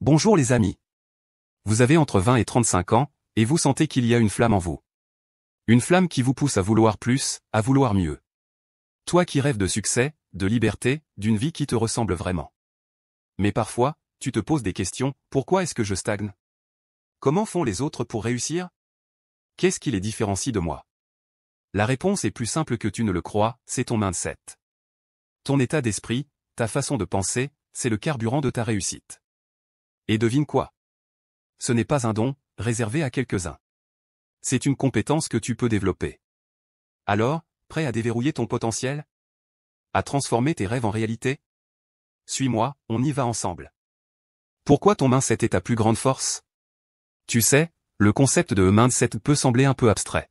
Bonjour les amis. Vous avez entre 20 et 35 ans, et vous sentez qu'il y a une flamme en vous. Une flamme qui vous pousse à vouloir plus, à vouloir mieux. Toi qui rêves de succès, de liberté, d'une vie qui te ressemble vraiment. Mais parfois, tu te poses des questions, pourquoi est-ce que je stagne? Comment font les autres pour réussir? Qu'est-ce qui les différencie de moi? La réponse est plus simple que tu ne le crois, c'est ton mindset. Ton état d'esprit, ta façon de penser, c'est le carburant de ta réussite. Et devine quoi? Ce n'est pas un don, réservé à quelques-uns. C'est une compétence que tu peux développer. Alors, prêt à déverrouiller ton potentiel? À transformer tes rêves en réalité? Suis-moi, on y va ensemble. Pourquoi ton mindset est ta plus grande force? Tu sais, le concept de mindset peut sembler un peu abstrait.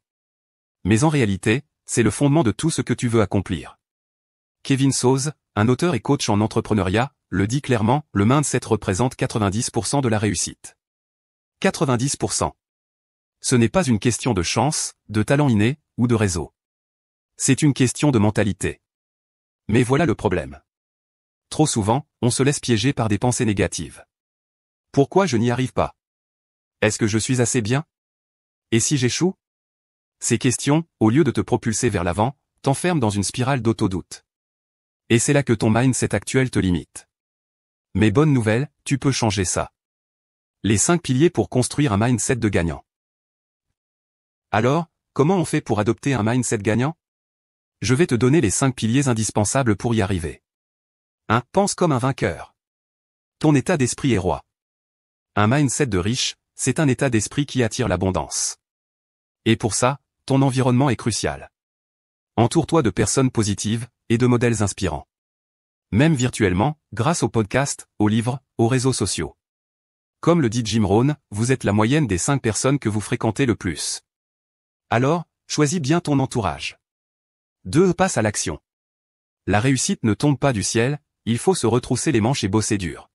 Mais en réalité, c'est le fondement de tout ce que tu veux accomplir. Kevin Soze, un auteur et coach en entrepreneuriat, le dit clairement, le mindset représente 90% de la réussite. 90%. Ce n'est pas une question de chance, de talent inné, ou de réseau. C'est une question de mentalité. Mais voilà le problème. Trop souvent, on se laisse piéger par des pensées négatives. Pourquoi je n'y arrive pas? Est-ce que je suis assez bien? Et si j'échoue? Ces questions, au lieu de te propulser vers l'avant, t'enferment dans une spirale d'auto-doute. Et c'est là que ton mindset actuel te limite. Mais bonne nouvelle, tu peux changer ça. Les 5 piliers pour construire un mindset de gagnant. Alors, comment on fait pour adopter un mindset gagnant? Je vais te donner les 5 piliers indispensables pour y arriver. 1. Pense comme un vainqueur. Ton état d'esprit est roi. Un mindset de riche, c'est un état d'esprit qui attire l'abondance. Et pour ça, ton environnement est crucial. Entoure-toi de personnes positives et de modèles inspirants. Même virtuellement, grâce aux podcasts, aux livres, aux réseaux sociaux. Comme le dit Jim Rohn, vous êtes la moyenne des 5 personnes que vous fréquentez le plus. Alors, choisis bien ton entourage. 2. Passe à l'action. La réussite ne tombe pas du ciel, il faut se retrousser les manches et bosser dur.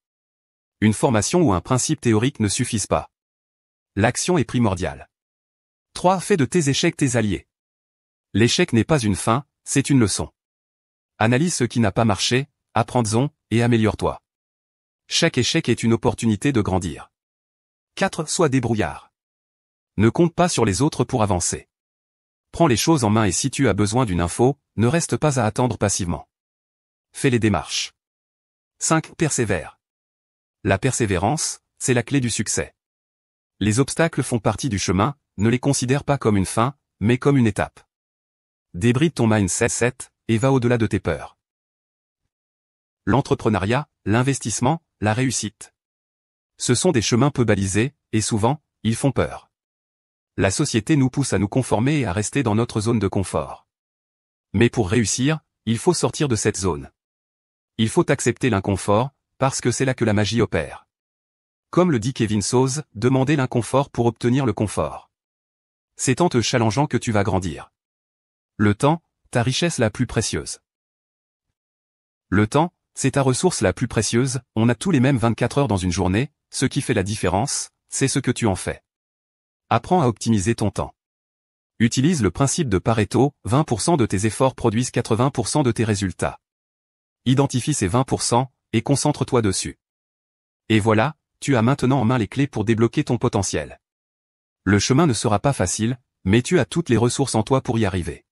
Une formation ou un principe théorique ne suffisent pas. L'action est primordiale. 3. Fais de tes échecs tes alliés. L'échec n'est pas une fin, c'est une leçon. Analyse ce qui n'a pas marché, apprends-en, et améliore-toi. Chaque échec est une opportunité de grandir. 4. Sois débrouillard. Ne compte pas sur les autres pour avancer. Prends les choses en main et si tu as besoin d'une info, ne reste pas à attendre passivement. Fais les démarches. 5. Persévère. La persévérance, c'est la clé du succès. Les obstacles font partie du chemin, ne les considère pas comme une fin, mais comme une étape. Débride ton mindset et va au-delà de tes peurs. L'entrepreneuriat, l'investissement, la réussite. Ce sont des chemins peu balisés, et souvent, ils font peur. La société nous pousse à nous conformer et à rester dans notre zone de confort. Mais pour réussir, il faut sortir de cette zone. Il faut accepter l'inconfort, parce que c'est là que la magie opère. Comme le dit Kevin Soze, demandez l'inconfort pour obtenir le confort. C'est en te challengeant que tu vas grandir. Le temps, ta richesse la plus précieuse. Le temps, c'est ta ressource la plus précieuse, on a tous les mêmes 24 heures dans une journée, ce qui fait la différence, c'est ce que tu en fais. Apprends à optimiser ton temps. Utilise le principe de Pareto, 20% de tes efforts produisent 80% de tes résultats. Identifie ces 20%, et concentre-toi dessus. Et voilà, tu as maintenant en main les clés pour débloquer ton potentiel. Le chemin ne sera pas facile, mais tu as toutes les ressources en toi pour y arriver.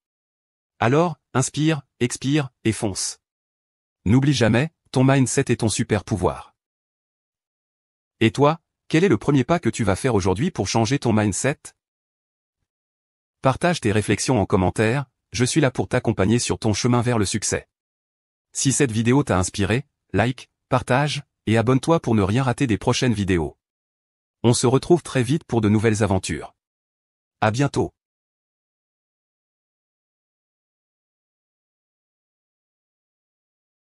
Alors, inspire, expire, et fonce. N'oublie jamais, ton mindset est ton super pouvoir. Et toi, quel est le premier pas que tu vas faire aujourd'hui pour changer ton mindset? Partage tes réflexions en commentaire, je suis là pour t'accompagner sur ton chemin vers le succès. Si cette vidéo t'a inspiré, like, partage, et abonne-toi pour ne rien rater des prochaines vidéos. On se retrouve très vite pour de nouvelles aventures. À bientôt.